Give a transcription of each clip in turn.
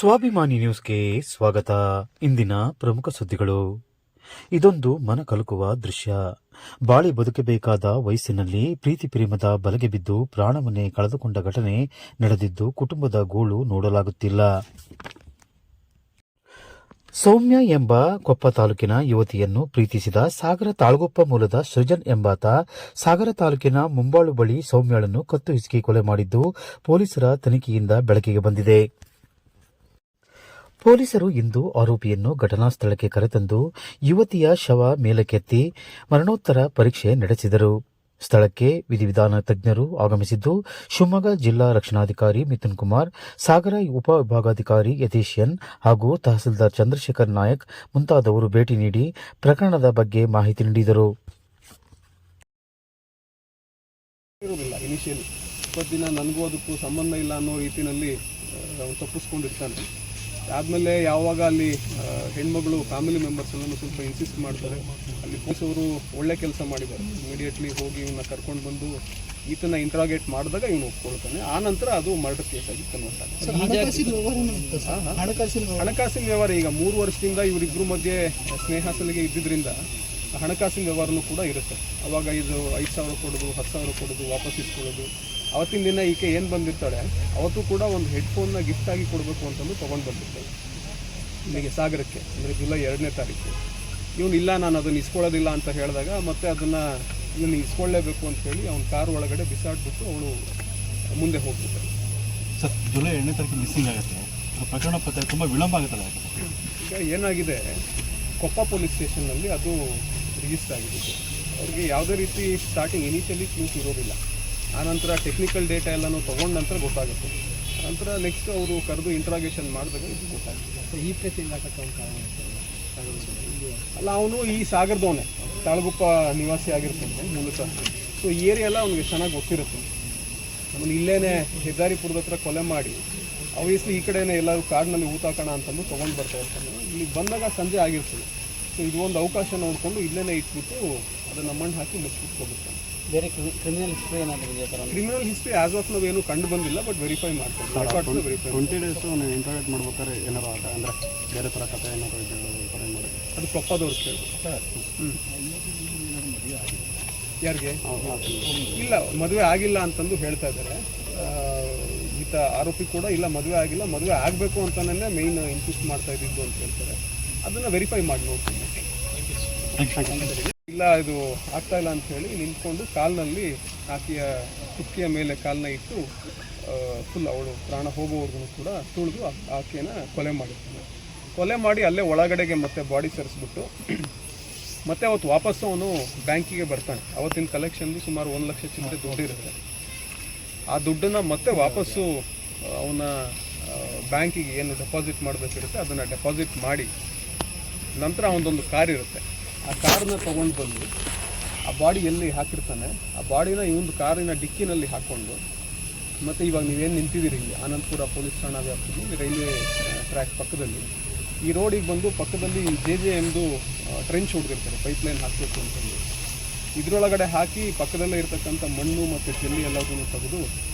ಸ್ವಾಭಿಮಾನಿ ನ್ಯೂಸ್ಗೆ ಸ್ವಾಗತ. ಇಂದಿನ ಪ್ರಮುಖ ಸುದ್ದಿಗಳು. ಇದೊಂದು ಮನ ಕಲಕುವ ದೃಶ್ಯ. ಬಾಳಿ ಬದುಕಬೇಕಾದ ವಯಸ್ಸಿನಲ್ಲಿ ಪ್ರೀತಿ ಪ್ರೇಮದ ಬಲೆಗೆ ಬಿದ್ದು ಪ್ರಾಣವನ್ನೇ ಕಳೆದುಕೊಂಡ ಘಟನೆ ನಡೆದಿದ್ದು ಕುಟುಂಬದ ಗೋಳು ನೋಡಲಾಗುತ್ತಿಲ್ಲ. ಸೌಮ್ಯ ಎಂಬ ಕೊಪ್ಪ ತಾಲೂಕಿನ ಯುವತಿಯನ್ನು ಪ್ರೀತಿಸಿದ ಸಾಗರ ತಾಳಗುಪ್ಪ ಮೂಲದ ಸೃಜನ್ ಎಂಬಾತ ಸಾಗರ ತಾಲೂಕಿನ ಮುಂಬಾಳು ಬಳಿ ಸೌಮ್ಯಳನ್ನು ಕತ್ತು ಹಿಸುಕಿ ಕೊಲೆ ಮಾಡಿದ್ದು ಪೊಲೀಸರ ತನಿಖೆಯಿಂದ ಬೆಳಕಿಗೆ ಬಂದಿದೆ. ಪೊಲೀಸರು ಇಂದು ಆರೋಪಿಯನ್ನು ಘಟನಾ ಸ್ಥಳಕ್ಕೆ ಕರೆತಂದು ಯುವತಿಯ ಶವ ಮೇಲಕ್ಕೆತ್ತಿ ಮರಣೋತ್ತರ ಪರೀಕ್ಷೆ ನಡೆಸಿದರು. ಸ್ಥಳಕ್ಕೆ ವಿಧಿವಿಧಾನ ತಜ್ಞರು ಆಗಮಿಸಿದ್ದು ಶಿವಮೊಗ್ಗ ಜಿಲ್ಲಾ ರಕ್ಷಣಾಧಿಕಾರಿ ಮಿಥುನ್ ಕುಮಾರ್, ಸಾಗರ ಉಪವಿಭಾಗಾಧಿಕಾರಿ ಯತೀಶ್ ಎನ್ ಹಾಗೂ ತಹಸೀಲ್ದಾರ್ ಚಂದ್ರಶೇಖರ್ ನಾಯಕ್ ಮುಂತಾದವರು ಭೇಟಿ ನೀಡಿ ಪ್ರಕರಣದ ಬಗ್ಗೆ ಮಾಹಿತಿ ನೀಡಿದರು. ಇನಿಷಿಯಲಿ 20 ದಿನ ನನಗೂ ಅದಕ್ಕೂ ಸಂಬಂಧ ಇಲ್ಲ ಅನ್ನೋ ರೀತಿಯಲ್ಲಿ ತಪ್ಪಿಸ್ಕೊಂಡಿರ್ತಾನೆ. ಆದಮೇಲೆ ಯಾವಾಗ ಅಲ್ಲಿ ಹೆಣ್ಮಗಳು ಫ್ಯಾಮಿಲಿ ಮೆಂಬರ್ಸ್ ಎಲ್ಲನೂ ಸ್ವಲ್ಪ ಇನ್ಸಿಸ್ಟ್ ಮಾಡ್ತಾರೆ. ಅಲ್ಲಿ ಪೊಲೀಸವರು ಒಳ್ಳೆ ಕೆಲಸ ಮಾಡಿದ್ದಾರೆ. ಇಮಿಡಿಯೇಟ್ಲಿ ಹೋಗಿ ಇವನ್ನ ಕರ್ಕೊಂಡು ಬಂದು ಈತನ ಇಂಟ್ರಾಗೇಟ್ ಮಾಡಿದಾಗ ಇವನು ಒಪ್ಕೊಳ್ತಾನೆ. ಆ ನಂತರ ಅದು ಮರ್ಡರ್ ಕೇಸ್ ಆಗಿ ಕನ್ವರ್ಟ್ ಆಗುತ್ತೆ. ಹಣಕಾಸಿನ ವ್ಯವಹಾರ ಈಗ 3 ವರ್ಷದಿಂದ ಇವರಿಬ್ಬರ ಮಧ್ಯೆ ಸ್ನೇಹ ಸಲಿಗೆ ಇದ್ದಿದ್ದರಿಂದ ಹಣಕಾಸಿನ ವ್ಯವಹಾರನೂ ಕೂಡ ಇರುತ್ತೆ. ಅವಾಗ ಇದು 5,000 ಕೊಡೋದು, 10,000 ಕೊಡೋದು, ವಾಪಸ್ ಇಸ್ಕೊಳ್ಳೋದು. ಅವತ್ತಿನ ದಿನ ಈಕೆ ಏನು ಬಂದಿರ್ತಾಳೆ ಅವತ್ತು ಕೂಡ ಒಂದು ಹೆಡ್ಫೋನ್ನ ಗಿಫ್ಟ್ ಆಗಿ ಕೊಡಬೇಕು ಅಂತಂದು ತೊಗೊಂಡು ಬಂದಿರ್ತಾಳೆ ಇಲ್ಲಿಗೆ ಸಾಗರಕ್ಕೆ. ಅಂದರೆ ಜುಲೈ 2ನೇ ತಾರೀಕು ಇವನು ಇಲ್ಲ ನಾನು ಅದನ್ನು ಇಸ್ಕೊಳ್ಳೋದಿಲ್ಲ ಅಂತ ಹೇಳಿದಾಗ ಮತ್ತೆ ಅದನ್ನು ಇವನು ಇಸ್ಕೊಳ್ಳೇಬೇಕು ಅಂತ ಹೇಳಿ ಅವ್ನ ಕಾರ್ ಒಳಗಡೆ ಬಿಸಾಡ್ಬಿಟ್ಟು ಅವಳು ಮುಂದೆ ಹೋಗ್ಬಿಡ್ತಾಳೆ. ಸರ್, ಜುಲೈ 2ನೇ ತಾರೀಕು ಮಿಸ್ಸಿಂಗ್ ಆಗುತ್ತೆ. ಪ್ರಕರಣ ಪತ್ತೆ ತುಂಬ ವಿಳಂಬ ಆಗುತ್ತಲ್ಲ. ಈಗ ಏನಾಗಿದೆ, ಕೊಪ್ಪ ಪೊಲೀಸ್ ಸ್ಟೇಷನ್ನಲ್ಲಿ ಅದು ರಿಜಿಸ್ಟರ್ ಆಗಿದೆ. ಅವ್ರಿಗೆ ಯಾವುದೇ ರೀತಿ ಸ್ಟಾರ್ಟಿಂಗ್ ಇನಿಷಿಯಲಿ ಕ್ಲೂಸ್ ಇರೋದಿಲ್ಲ. ಆನಂತರ ಟೆಕ್ನಿಕಲ್ ಡೇಟಾ ಎಲ್ಲನೂ ತೊಗೊಂಡ ನಂತರ ಗೊತ್ತಾಗುತ್ತೆ. ನಂತರ ನೆಕ್ಸ್ಟ್ ಅವರು ಕರೆದು ಇಂಟ್ರಾಗೇಷನ್ ಮಾಡಿದಾಗ ಇದು ಗೊತ್ತಾಗುತ್ತೆ. ಈ ಪ್ರತಿಯಿಂದ ಅಲ್ಲ, ಅವನು ಈ ಸಾಗರದವನೇ, ತಾಳಗುಪ್ಪ ನಿವಾಸಿ ಆಗಿರ್ತಾನೆ ಮೂಲತಃ. ಸೊ ಈ ಏರಿಯಾ ಎಲ್ಲ ಅವ್ನಿಗೆ ಚೆನ್ನಾಗಿ ಗೊತ್ತಿರುತ್ತೆ. ಅವನು ಇಲ್ಲೇನೆ ಹೆದ್ದಾರಿಪುರದ ಹತ್ರ ಕೊಲೆ ಮಾಡಿ ಆಬ್ವಿಯಸ್ಲಿ ಈ ಕಡೆನೇ ಎಲ್ಲರೂ ಕಾಡಿನಲ್ಲಿ ಊತಾಕೋಣ ಅಂತಂದು ತೊಗೊಂಡು ಬರ್ತಾ ಇರ್ತಾನೆ. ಇಲ್ಲಿ ಬಂದಾಗ ಸಂಜೆ ಆಗಿರ್ತದೆ. ಸೊ ಇದು ಒಂದು ಅವಕಾಶ ನೋಡಿಕೊಂಡು ಇಲ್ಲೇನೆ ಇಟ್ಬಿಟ್ಟು ಅದನ್ನು ಮಣ್ಣು ಹಾಕಿ ಮುಚ್ಚಿಬಿಟ್ಟು ಹೋಗುತ್ತಾನೆ. ಬೇರೆ ಕ್ರಿಮಿನಲ್ ಹಿಸ್ಟ್ರಿ ಏನಾದರೂ ಇದೆಯಾ? ಕ್ರಿಮಿನಲ್ ಹಿಸ್ಟ್ರಿ ಆಸ್ ಆಫ್ ನಾವು ಏನು ಕಂಡು ಬಂದಿಲ್ಲ, ಬಟ್ ವೆರಿಫೈ ಮಾಡ್ತಾರೆ. 20 ಡೇಸು ಇಂಟ್ರಾಗೇಟ್ ಮಾಡ್ಬೇಕಾದ್ರೆ ಏನಾರು ಅಂದರೆ ಬೇರೆ ಥರ ಕಥೆ ಏನಾರು ಅದು ಕೊಪ್ಪದವ್ರು ಕೇಳಬೇಕು. ಯಾರಿಗೆ ಇಲ್ಲ ಮದುವೆ ಆಗಿಲ್ಲ ಅಂತಂದು ಹೇಳ್ತಾ ಇದ್ದಾರೆ. ಈತ ಆರೋಪಿ ಕೂಡ ಇಲ್ಲ ಮದುವೆ ಆಗಿಲ್ಲ, ಮದುವೆ ಆಗಬೇಕು ಅಂತಲೇ ಮೇಯ್ನ್ ಇನ್ಸಿಸ್ಟ್ ಮಾಡ್ತಾ ಇದ್ದಿದ್ದು ಅಂತ ಹೇಳ್ತಾರೆ. ಅದನ್ನು ವೆರಿಫೈ ಮಾಡಿ ನೋಡ್ತೀನಿ. ಇಲ್ಲ ಇದು ಆಗ್ತಾ ಇಲ್ಲ ಅಂತ ಹೇಳಿ ನಿಂತ್ಕೊಂಡು ಕಾಲಿನಲ್ಲಿ ಆಕೆಯ ಕುಕ್ಕಿಯ ಮೇಲೆ ಕಾಲನ್ನ ಇಟ್ಟು ಫುಲ್ ಅವಳು ಪ್ರಾಣ ಹೋಗುವವರೆಗೂ ಕೂಡ ತುಳಿದು ಆಕೆಯನ್ನು ಕೊಲೆ ಮಾಡಿರ್ತಾನೆ. ಕೊಲೆ ಮಾಡಿ ಅಲ್ಲೇ ಒಳಗಡೆಗೆ ಮತ್ತೆ ಬಾಡಿ ಸರಿಸ್ಬಿಟ್ಟು ಮತ್ತೆ ಅವತ್ತು ವಾಪಸ್ಸು ಅವನು ಬ್ಯಾಂಕಿಗೆ ಬರ್ತಾನೆ. ಅವತ್ತಿನ ಕಲೆಕ್ಷನ್ದು ಸುಮಾರು 1 ಲಕ್ಷ ಚಿಲ್ಲರೆ ದುಡ್ಡು ಇರುತ್ತೆ. ಆ ದುಡ್ಡನ್ನು ಮತ್ತೆ ವಾಪಸ್ಸು ಅವನ ಬ್ಯಾಂಕಿಗೆ ಏನು ಡೆಪಾಸಿಟ್ ಮಾಡಬೇಕಿರುತ್ತೆ ಅದನ್ನು ಡೆಪಾಸಿಟ್ ಮಾಡಿ ನಂತರ ಅವನದೊಂದು ಕಾರ್ ಇರುತ್ತೆ. ಆ ಕಾರನ್ನ ತೊಗೊಂಡು ಬಂದು ಆ ಬಾಡಿ ಎಲ್ಲಿ ಹಾಕಿರ್ತಾನೆ ಆ ಬಾಡಿನ ಈ ಒಂದು ಕಾರಿನ ಡಿಕ್ಕಿನಲ್ಲಿ ಹಾಕ್ಕೊಂಡು ಮತ್ತು ಇವಾಗ ನೀವೇನು ನಿಂತಿದ್ದೀರಿ ಇಲ್ಲಿ ಆನಂದಪುರ ಪೊಲೀಸ್ ಠಾಣಾ ವ್ಯಾಪ್ತಿಯಲ್ಲಿ ರೈಲ್ವೆ ಟ್ರ್ಯಾಕ್ ಪಕ್ಕದಲ್ಲಿ ಈ ರೋಡಿಗೆ ಬಂದು ಪಕ್ಕದಲ್ಲಿ JJMದು ಟ್ರೆಂಚ್ ಹೊಡೆದಿರ್ತಾರೆ, ಪೈಪ್ಲೈನ್ ಹಾಕಬೇಕು ಅಂತಂದು. ಇದರೊಳಗಡೆ ಹಾಕಿ ಪಕ್ಕದಲ್ಲೇ ಇರ್ತಕ್ಕಂಥ ಮಣ್ಣು ಮತ್ತು ಜಲ್ಲಿ ಎಲ್ಲದನ್ನು ತೆಗೆದು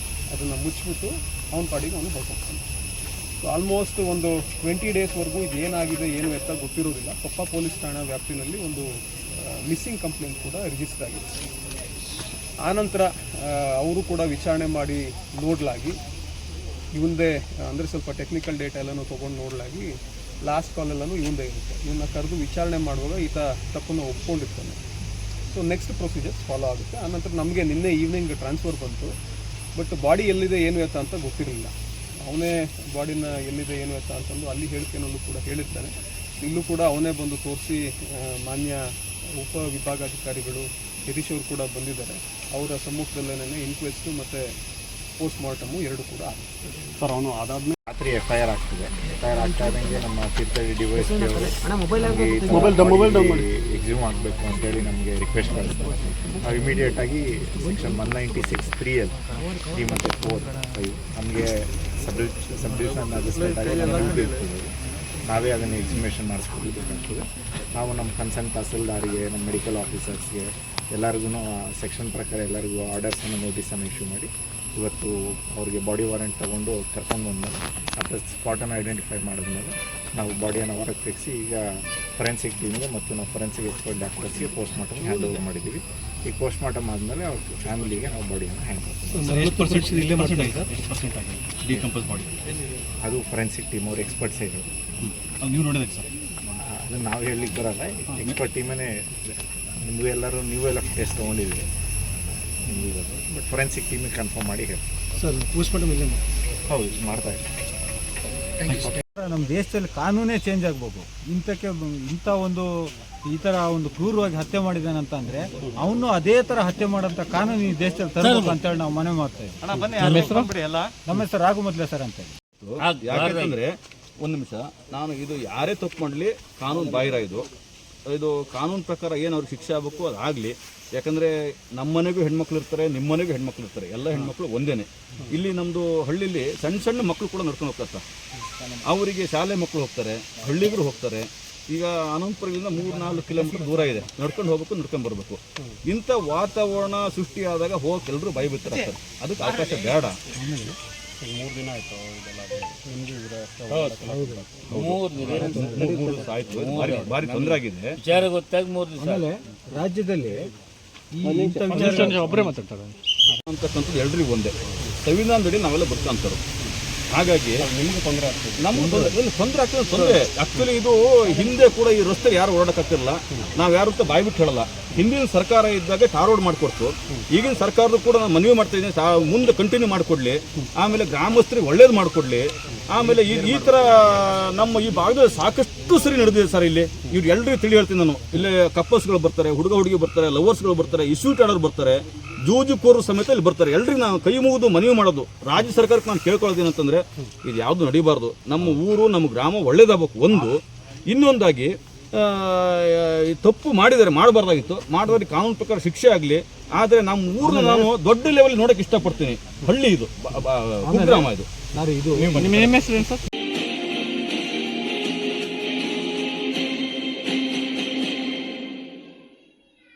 ಅದನ್ನು ಮುಚ್ಚಿಬಿಟ್ಟು ಅವನ ಪಾಡಿಗೆ ಅವನು ಹೊರಟೋಗ್ತಾನೆ. ಸೊ ಆಲ್ಮೋಸ್ಟ್ ಒಂದು 20 ಡೇಸ್ವರೆಗೂ ಇದು ಏನಾಗಿದೆ ಏನು ಎತ್ತ ಗೊತ್ತಿರೋದಿಲ್ಲ. ಕೊಪ್ಪ ಪೊಲೀಸ್ ಠಾಣಾ ವ್ಯಾಪ್ತಿನಲ್ಲಿ ಒಂದು ಮಿಸ್ಸಿಂಗ್ ಕಂಪ್ಲೇಂಟ್ ಕೂಡ ರಿಜಿಸ್ಟರ್ ಆಗಿದೆ. ಆನಂತರ ಅವರು ಕೂಡ ವಿಚಾರಣೆ ಮಾಡಿ ನೋಡಲಾಗಿ ಇವಂದೇ ಅಂದರೆ ಸ್ವಲ್ಪ ಟೆಕ್ನಿಕಲ್ ಡೇಟಾ ಎಲ್ಲನೂ ತೊಗೊಂಡು ನೋಡಲಾಗಿ ಲಾಸ್ಟ್ ಕಾಲೆಲ್ಲನೂ ಇವಂದೇ ಇರುತ್ತೆ. ಇವನ್ನ ಕರೆದು ವಿಚಾರಣೆ ಮಾಡುವಾಗ ಈತ ತಪ್ಪನ್ನು ಒಪ್ಕೊಂಡಿರ್ತಾನೆ. ಸೊ ನೆಕ್ಸ್ಟ್ ಪ್ರೊಸೀಜರ್ಸ್ ಫಾಲೋ ಆಗುತ್ತೆ. ಆನಂತರ ನಮಗೆ ನಿನ್ನೆ ಈವ್ನಿಂಗ್ ಟ್ರಾನ್ಸ್ಫರ್ ಬಂತು, ಬಟ್ ಬಾಡಿ ಎಲ್ಲಿದೆ ಏನು ಎತ್ತ ಅಂತ ಗೊತ್ತಿರಲಿಲ್ಲ. ಅವನೇ ಬಾಡಿನ ಎಲ್ಲಿದೆ ಏನು ಎತ್ತ ಅಂತಂದು ಅಲ್ಲಿ ಹೇಳಿಕೆನಲ್ಲೂ ಕೂಡ ಹೇಳಿರ್ತಾನೆ. ಇಲ್ಲೂ ಕೂಡ ಅವನೇ ಬಂದು ತೋರಿಸಿ ಮಾನ್ಯ ಉಪವಿಭಾಗಾಧಿಕಾರಿಗಳು ಯತೀಶ್ ಅವರು ಕೂಡ ಬಂದಿದ್ದಾರೆ. ಅವರ ಸಮ್ಮುಖದಲ್ಲೇನೇ ಇನ್ಕ್ವೆಸ್ಟು ಮತ್ತು ಪೋಸ್ಟ್ ಮಾರ್ಟಮು 2 ಕೂಡ ಆಗುತ್ತೆ. ಸರ್, ಅವನು ಅದಾದ್ಮೇಲೆ ರಾತ್ರಿ FIR ಆಗ್ತದೆ. FIR ಆಗ್ತಾ ಇದ್ದಂಗೆ ನಮ್ಮ ತೀರ್ಥಹಳ್ಳಿ ಡಿವೈಸ್ ಎಕ್ಸ್ಯೂಮ್ ಆಗಬೇಕು ಅಂತೇಳಿ ನಮಗೆ ರಿಕ್ವೆಸ್ಟ್ ಕಳಿಸ್ತಾರೆ. ನಾವು ಇಮಿಡಿಯೇಟಾಗಿ ಸೆಕ್ಷನ್ 196(3) 3 ಮತ್ತು 4, 5 ನಮಗೆ ಸಬ್ ಡಿವಿಷನ್ ಮ್ಯಾಜಿಸ್ಟ್ರೇಟ್ ಆಗಿ ನಾವೇ ಅದನ್ನು ಎಕ್ಸಿಮೇಷನ್ ಮಾಡಿಸ್ಕೊಳ್ಬೇಕಾಗ್ತದೆ. ನಾವು ನಮ್ಮ ಕನ್ಸರ್ನ್ ತಹಸೀಲ್ದಾರಿಗೆ, ನಮ್ಮ ಮೆಡಿಕಲ್ ಆಫೀಸರ್ಸ್ಗೆ ಎಲ್ಲರಿಗೂ ಸೆಕ್ಷನ್ ಪ್ರಕಾರ ಎಲ್ಲರಿಗೂ ಆರ್ಡರ್ಸನ್ನು ನೋಟಿಸನ್ನು ಇಶ್ಯೂ ಮಾಡಿ ಇವತ್ತು ಅವ್ರಿಗೆ ಬಾಡಿ ವಾರೆಂಟ್ ತೊಗೊಂಡು ಕರ್ಕೊಂಡು ಬಂದಮೇಲೆ ಅಥವಾ ಸ್ಪಾಟನ್ನು ಐಡೆಂಟಿಫೈ ಮಾಡಿದ್ಮೇಲೆ ನಾವು ಬಾಡಿಯನ್ನು ಹೊರಗೆ ತೆಗೆಸಿ ಈಗ ಫೊರೆನ್ಸಿಕ್ ಟೀಮ್ಗೆ ಮತ್ತು ನಾವು ಫೊರೆನ್ಸಿಕ್ ಎಕ್ಸ್ಪರ್ಟ್ ಡಾಕ್ಟರ್ಸ್ಗೆ ಪೋಸ್ಟ್ ಮಾರ್ಟಮ್ ಹ್ಯಾಂಡ್ ಓವರ್ ಮಾಡಿದ್ದೀವಿ. ಈಗ ಪೋಸ್ಟ್ ಮಾರ್ಟಮ್ ಆದಮೇಲೆ ಅವ್ರ ಫ್ಯಾಮಿಲಿಗೆ ನಾವು ಬಾಡಿಯನ್ನು ಹ್ಯಾಂಡ್ ಓವರ್ ಅದು ಫೊರೆನ್ಸಿಕ್ ಟೀಮ್ ಅವ್ರ ಎಕ್ಸ್ಪರ್ಟ್ಸೇ ಇರೋದು. ನೀವು ನೋಡಿದಾಗ ಸರ್ ಅದನ್ನು ನಾವು ಹೇಳಲಿಕ್ಕೆ ಬರೋಲ್ಲ, ಎಕ್ಸ್ಪರ್ಟ್ ಟೀಮೇ ನೀವೆಲ್ಲ ಟೆಸ್ಟ್ ತೊಗೊಂಡಿದ್ದೀವಿ ನಿಮಗೂ, ಬಟ್ ಫೊರೆನ್ಸಿಕ್ ಟೀಮಿಗೆ ಕನ್ಫರ್ಮ್ ಮಾಡಿ ಹೇಳಿ ಸರ್ ಪೋಸ್ಟ್ಮಾರ್ಟಮ್ ಇಲ್ಲೇ ಹೌದು ಮಾಡ್ತಾ ಇದ್ದೀವಿ. ನಮ್ಮ ದೇಶದಲ್ಲಿ ಕಾನೂನೇ ಚೇಂಜ್ ಆಗಬೇಕು. ಇಂಥ ಒಂದು ಈ ಥರ ಒಂದು ಕ್ರೂರವಾಗಿ ಹತ್ಯೆ ಮಾಡಿದ್ದಾನೆ ಅಂತ ಅಂದರೆ ಅವನು ಅದೇ ಥರ ಹತ್ಯೆ ಮಾಡೋಂಥ ಕಾನೂನು ಈ ದೇಶದಲ್ಲಿ ತರಬೇಕು ಅಂತೇಳಿ ನಾವು ಮನವಿ ಮಾಡ್ತಾ ಇದ್ದೀವಿ. ನಮ್ಮ ಹೆಸರು ರಾಘು ಸರ್ ಅಂತ. ಯಾಕೆಂದರೆ ಒಂದು ನಿಮಿಷ, ನಾನು ಇದು ಯಾರೇ ತಪ್ಪು ಮಾಡಲಿ ಕಾನೂನು ಬಾಹಿರ ಇದು ಕಾನೂನು ಪ್ರಕಾರ ಏನು ಅವ್ರಿಗೆ ಶಿಕ್ಷೆ ಆಗಬೇಕು ಅದು ಆಗಲಿ. ಯಾಕಂದರೆ ನಮ್ಮ ಮನೆಗೂ ಹೆಣ್ಮಕ್ಳು ಇರ್ತಾರೆ, ನಿಮ್ಮ ಮನೆಗೂ ಹೆಣ್ಮಕ್ಳು ಇರ್ತಾರೆ, ಎಲ್ಲ ಹೆಣ್ಮಕ್ಳು ಒಂದೇನೆ. ಇಲ್ಲಿ ನಮ್ಮದು ಹಳ್ಳಿಲಿ ಸಣ್ಣ ಸಣ್ಣ ಮಕ್ಕಳು ಕೂಡ ನಡ್ಕೊಂಡು ಹೋಗ್ತಾರೆ ಸರ್. ಅವರಿಗೆ ಶಾಲೆ ಮಕ್ಕಳು ಹೋಗ್ತಾರೆ, ಹಳ್ಳಿಗರು ಹೋಗ್ತಾರೆ. ಈಗ ಅನಂತಪುರದಿಂದ 3-4 ಕಿಲೋಮೀಟರ್ ದೂರ ಇದೆ, ನಡ್ಕೊಂಡು ಹೋಗ್ಬೇಕು, ನಡ್ಕೊಂಡು ಬರಬೇಕು. ಇಂಥ ವಾತಾವರಣ ಸೃಷ್ಟಿಯಾದಾಗ ಹೋಗಕ್ಕೆ ಎಲ್ಲರೂ ಭಯ ಬಿಡ್ತಾರೆ ಸರ್. ಅದಕ್ಕೆ ಅವಕಾಶ ಬೇಡ. 3 ದಿನ ಆಯಿತು ಇದೆಲ್ಲ ಆಯಿತು, ಭಾರಿ ತೊಂದರೆ ಆಗಿದೆ. ವಿಚಾರ ಗೊತ್ತಾಗಿ 3 ದಿವಸ ಆಮೇಲೆ ರಾಜ್ಯದಲ್ಲಿ ಒಬ್ಬರೇ ಮಾತಾಡ್ತಾರೆ ಅಂತಕ್ಕಂಥದ್ದು ಎಲ್ರಿಗೂ ಒಂದೇ. ಸಂವಿಧಾನದಡಿ ನಾವೆಲ್ಲ ಬದುಕಂತರು. ಹಾಗಾಗಿ ನಿಮಗೂ ತೊಂದರೆ ಆಗ್ತದೆ. ನಮ್ಗೆ ತೊಂದರೆ ಆಗ್ತದೆ. ತೊಂದರೆ ಆ್ಯಕ್ಚುಲಿ ಇದು ಹಿಂದೆ ಕೂಡ ಈ ರಸ್ತೆ ಯಾರು ಓಡಾಡಕ್ಕಾಗ್ತಿರಲ್ಲ. ನಾವು ಯಾರು ಅಂತ ಬಾಯ್ಬಿಟ್ಟು ಹೇಳಲ್ಲ. ಹಿಂದಿನ ಸರ್ಕಾರ ಇದ್ದಾಗ ಟಾರ್ ರೋಡ್ ಮಾಡಿಕೊಡ್ತು. ಈಗಿನ ಸರ್ಕಾರದ್ದು ಕೂಡ ನಾನು ಮನವಿ ಮಾಡ್ತಾ ಇದ್ದೀನಿ, ಮುಂದೆ ಕಂಟಿನ್ಯೂ ಮಾಡಿಕೊಡ್ಲಿ. ಆಮೇಲೆ ಗ್ರಾಮಸ್ಥರಿಗೆ ಒಳ್ಳೇದು ಮಾಡಿಕೊಡ್ಲಿ. ಆಮೇಲೆ ಈ ಥರ ನಮ್ಮ ಈ ಭಾಗದಲ್ಲಿ ಸಾಕಷ್ಟು ಸರಿ ನಡೆದಿದೆ ಸರ್. ಇಲ್ಲಿ ಇವ್ರು ಎಲ್ರಿಗೂ ತಿಳಿ ಹೇಳ್ತೀನಿ ನಾನು. ಇಲ್ಲಿ ಕಪ್ಪಲ್ಸ್ಗಳು ಬರ್ತಾರೆ, ಹುಡುಗಿ ಬರ್ತಾರೆ, ಲವರ್ಸ್ಗಳು ಬರ್ತಾರೆ, ಇಶ್ಯೂಟ್ ಆಡೋರು ಬರ್ತಾರೆ, ಜೂಜುಕೋರು ಸಮೇತ ಇಲ್ಲಿ ಬರ್ತಾರೆ. ಎಲ್ರಿಗೂ ನಾವು ಕೈ ಮುಗಿದು ಮನವಿ ಮಾಡೋದು, ರಾಜ್ಯ ಸರ್ಕಾರಕ್ಕೆ ನಾನು ಕೇಳ್ಕೊಳ್ಳೋದೇನು ಅಂತಂದರೆ ಇದು ಯಾವುದು ನಡೀಬಾರ್ದು. ನಮ್ಮ ಊರು ನಮ್ಮ ಗ್ರಾಮ ಒಳ್ಳೇದಾಗಬೇಕು ಒಂದು. ಇನ್ನೊಂದಾಗಿ ತಪ್ಪು ಮಾಡಿದರೆ ಮಾಡಬಾರ್ದಾಗಿತ್ತು, ಮಾಡಿದ್ರೆ ಕಾನೂನು ಪ್ರಕಾರ ಶಿಕ್ಷೆ ಆಗಲಿ. ಆದರೆ ನಮ್ಮ ಊರನ್ನ ನಾನು ದೊಡ್ಡ ಲೆವೆಲ್ ನೋಡೋಕೆ ಇಷ್ಟಪಡ್ತೀನಿ. ಹಳ್ಳಿ ಇದು, ಕುಗ್ರಾಮ ಇದು. ಇದು ನಿಮ್ಮ ಹೆಸರು ಏನು ಸರ್?